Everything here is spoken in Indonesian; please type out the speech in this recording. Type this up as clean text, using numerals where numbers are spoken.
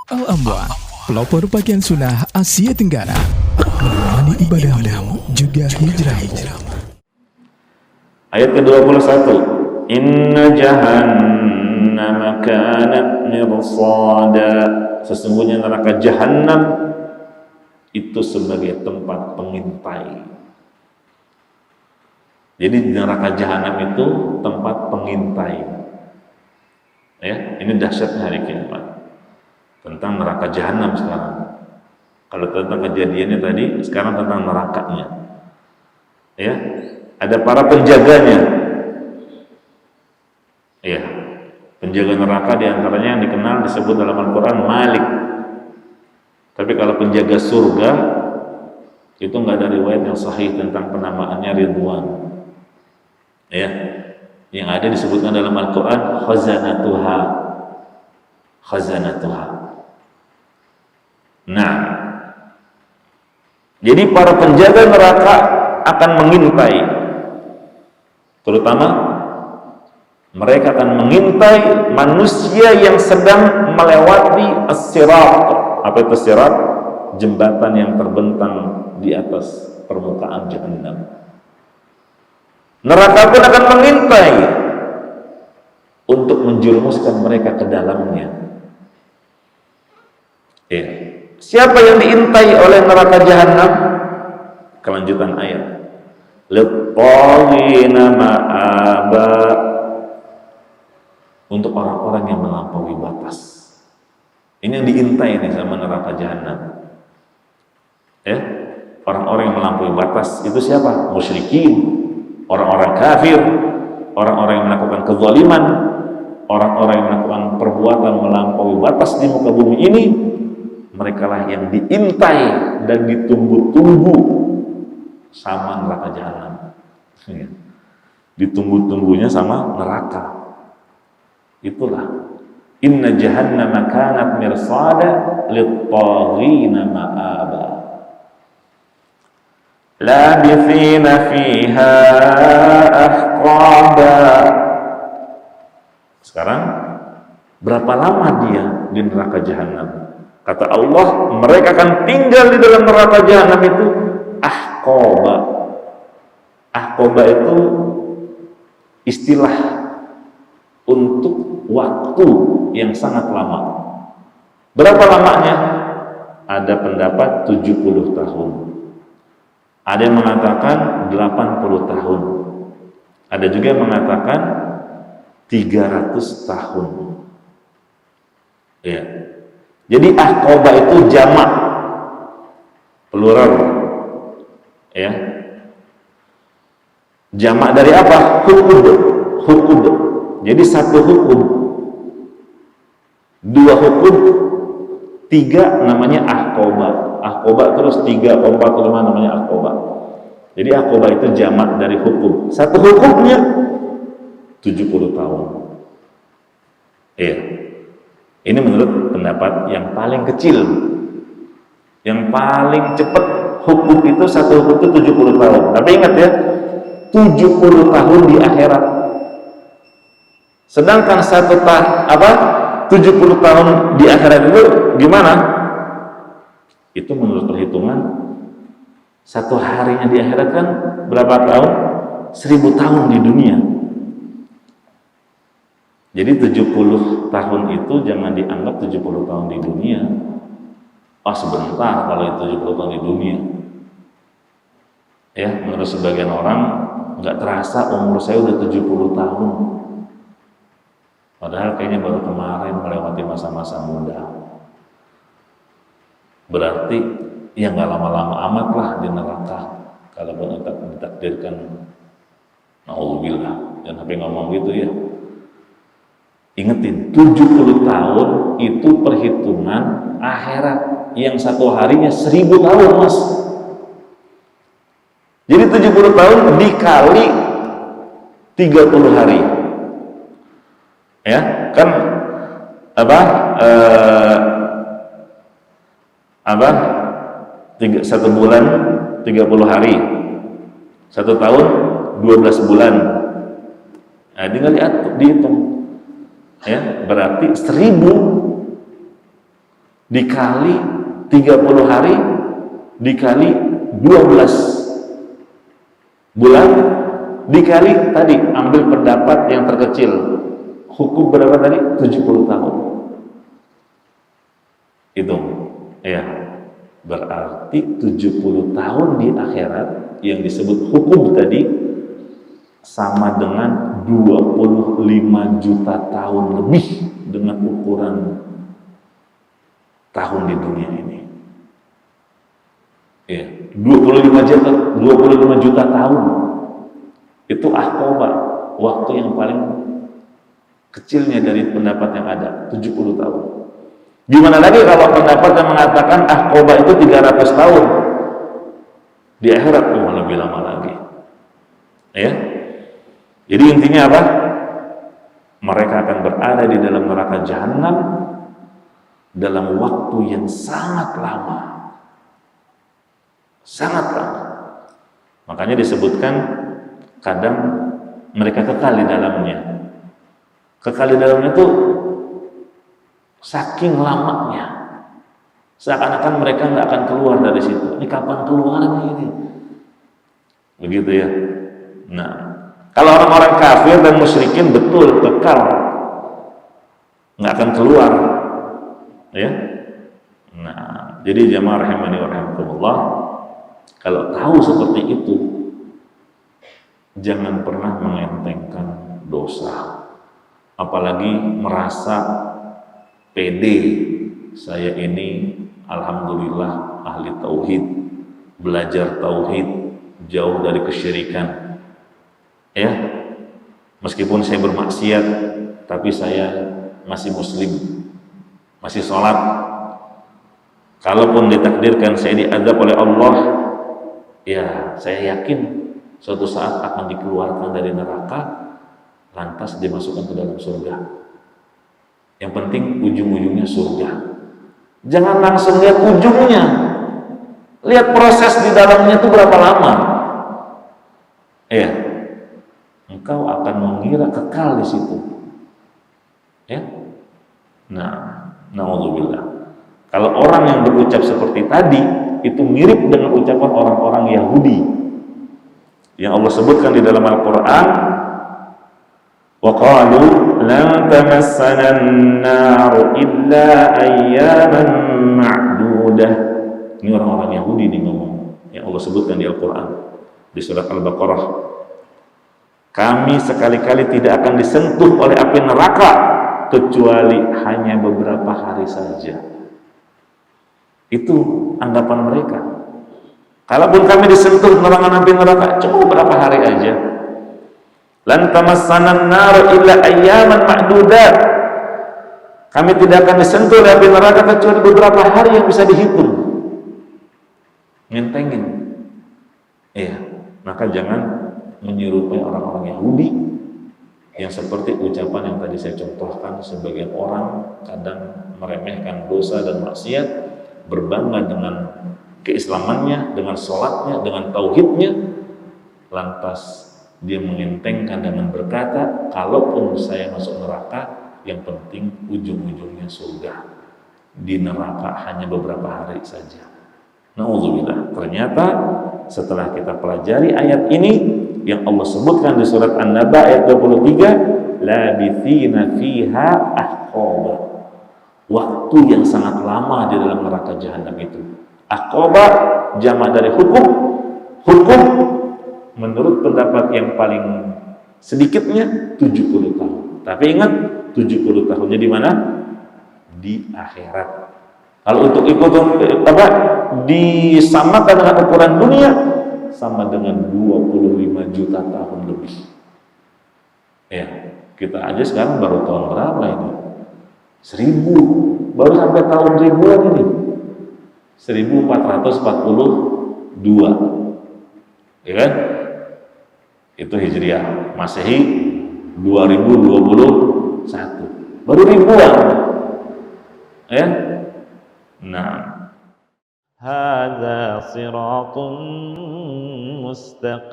Al-Amwan, pelopor pakaian sunnah Asia Tenggara, menemani ibadahmu juga hijrahmu. Ayat ke-21, Inna jahannam kanat mirsada. Sesungguhnya neraka jahannam itu sebagai tempat pengintai. Jadi neraka jahannam itu tempat pengintai. Ya, ini dahsyatnya hari kiamat. Tentang neraka jahanam sekarang. Kalau tentang kejadiannya tadi, sekarang tentang nerakanya. Ya, ada para penjaganya. Ya, penjaga neraka diantaranya yang dikenal disebut dalam Al-Quran Malik. Tapi kalau penjaga surga itu nggak ada riwayat yang sahih tentang penamaannya Ridwan. Ya, yang ada disebutkan dalam Al-Quran khazanatuha. Nah, jadi para penjaga neraka akan mengintai, terutama mereka akan mengintai manusia yang sedang melewati as-sirat. Apa itu sirat? Jembatan yang terbentang di atas permukaan jahannam. Neraka pun akan mengintai untuk menjerumuskan mereka ke dalamnya. Ya. Siapa yang diintai oleh neraka jahanam? Kelanjutan ayat. Lit-taghina ma'aba. Untuk orang-orang yang melampaui batas. Ini yang diintai nih sama neraka jahanam. Ya, orang-orang yang melampaui batas itu siapa? Musyrikin, orang-orang kafir, orang-orang yang melakukan kezaliman, orang-orang yang melakukan perbuatan melampaui batas di muka bumi ini. Mereka lah yang diintai dan ditunggu-tunggu sama neraka jahanam. Ya. Ditunggu-tunggunya sama neraka. Itulah inna jahannama kanat mirsada lit-taghina ma'aba labithina fiha ahqaba. Sekarang berapa lama dia di neraka jahanam? Kata Allah, mereka akan tinggal di dalam neraka jahanam itu ahqaba. Ahqaba itu istilah untuk waktu yang sangat lama. Berapa lamanya? Ada pendapat 70 tahun. Ada yang mengatakan 80 tahun. Ada juga yang mengatakan 300 tahun. Ya. Jadi ahqaba itu jamak, plural. Ya. Jamak dari apa? Hukud. Jadi satu hukum, dua hukum, tiga namanya ahqaba. Ahqaba terus 3, 4, 5 namanya ahqaba. Jadi ahqaba itu jamak dari hukum. Satu hukumnya 70 tahun. Iya. Ini menurut pendapat yang paling kecil. Yang paling cepat hukum itu satu hukum itu 70 tahun. Tapi ingat ya, 70 tahun di akhirat. Sedangkan 70 tahun di akhirat itu gimana? Itu menurut perhitungan satu harinya di akhirat kan berapa tahun? 1000 tahun di dunia. Jadi 70 tahun itu jangan dianggap 70 tahun di dunia. Sebentar kalau itu 70 tahun di dunia. Ya, menurut sebagian orang nggak terasa umur saya udah 70 tahun. Padahal kayaknya baru kemarin melewati masa-masa muda. Berarti ya nggak lama-lama amat lah di neraka. Kalau ditakdirkan, naudzubillah, jangan sampai ngomong gitu ya. Ingetin, 70 tahun itu perhitungan akhirat yang satu harinya 1000 tahun, Mas. Jadi 70 tahun dikali 30 hari. Ya, kan satu bulan 30 hari, satu tahun 12 bulan. Nah, tinggal dihitung. Ya, berarti 1000 dikali 30 hari dikali 12 bulan dikali tadi ambil pendapat yang terkecil, hukum berapa tadi? 70 tahun. Itu ya, berarti 70 tahun di akhirat yang disebut hukum tadi sama dengan 25 juta tahun lebih dengan ukuran tahun di dunia ini. Ya, 25 juta tahun. Itu Aqabah, waktu yang paling kecilnya dari pendapat yang ada, 70 tahun. Gimana lagi kalau pendapat yang mengatakan Aqabah itu 300 tahun? Di akhirat lebih lama lagi. Ya. Jadi intinya apa? Mereka akan berada di dalam neraka jahanam dalam waktu yang sangat lama. Sangat lama. Makanya disebutkan kadang mereka kekal di dalamnya. Kekal di dalamnya itu saking lamanya. Seakan-akan mereka nggak akan keluar dari situ. Ini kapan keluarnya ini? Begitu ya. Nah, kalau orang-orang kafir dan musyrikin betul kekal, nggak akan keluar, ya. Nah, jadi jamaah rahimani wa rahimakumullah, kalau tahu seperti itu, jangan pernah mengentengkan dosa, apalagi merasa pede. Saya ini alhamdulillah ahli tauhid, belajar tauhid, jauh dari kesyirikan. Ya, meskipun saya bermaksiat, tapi saya masih muslim, masih sholat. Kalaupun ditakdirkan saya diazab oleh Allah, ya saya yakin suatu saat akan dikeluarkan dari neraka, lantas dimasukkan ke dalam surga. Yang penting ujung-ujungnya surga. Jangan langsung lihat ujungnya, lihat proses di dalamnya itu berapa lama. Ya, engkau akan mengira kekal di situ. Ya. Nah, naudzubillah. Kalau orang yang berucap seperti tadi itu mirip dengan ucapan orang-orang Yahudi yang Allah sebutkan di dalam Al-Qur'an, wa qalu lan tamassana an-nar illa ayyaman ma'dudah. Ini orang-orang Yahudi nih ngomong, yang Allah sebutkan di Al-Qur'an di surat Al-Baqarah. Kami sekali-kali tidak akan disentuh oleh api neraka kecuali hanya beberapa hari saja. Itu anggapan mereka. Kalaupun kami disentuh nerangan api neraka cuma beberapa hari aja. Lan tamassana an-nar illa ayyaman ma'dudat. Kami tidak akan disentuh oleh api neraka kecuali beberapa hari yang bisa dihitung. Ngentengin. Iya, maka jangan menyerupai orang-orang Yahudi yang seperti ucapan yang tadi saya contohkan. Sebagian orang kadang meremehkan dosa dan maksiat, berbangga dengan keislamannya, dengan sholatnya, dengan tauhidnya, lantas dia mengentengkan dengan berkata, kalaupun saya masuk neraka, yang penting ujung-ujungnya surga. Di neraka hanya beberapa hari saja. Na'udzubillah. Ternyata setelah kita pelajari ayat ini yang Allah sebutkan di surat An-Naba ayat 23, labithina fiha ahqaba. Waktu yang sangat lama di dalam neraka jahanam itu. Aqabah jamak dari hukum. Hukum menurut pendapat yang paling sedikitnya 70 tahun. Tapi ingat, 70 tahunnya di mana? Di akhirat. Kalau untuk ikut disamakan dengan ukuran dunia, sama dengan 25 juta tahun lebih. Ya, kita aja sekarang baru tahun berapa ini? 1000, baru sampai tahun ribuan ini. 1442. Ya kan? Itu Hijriah. Masehi 2021. Baru ribuan. Ya? Nah, hadza siratun mustaqim.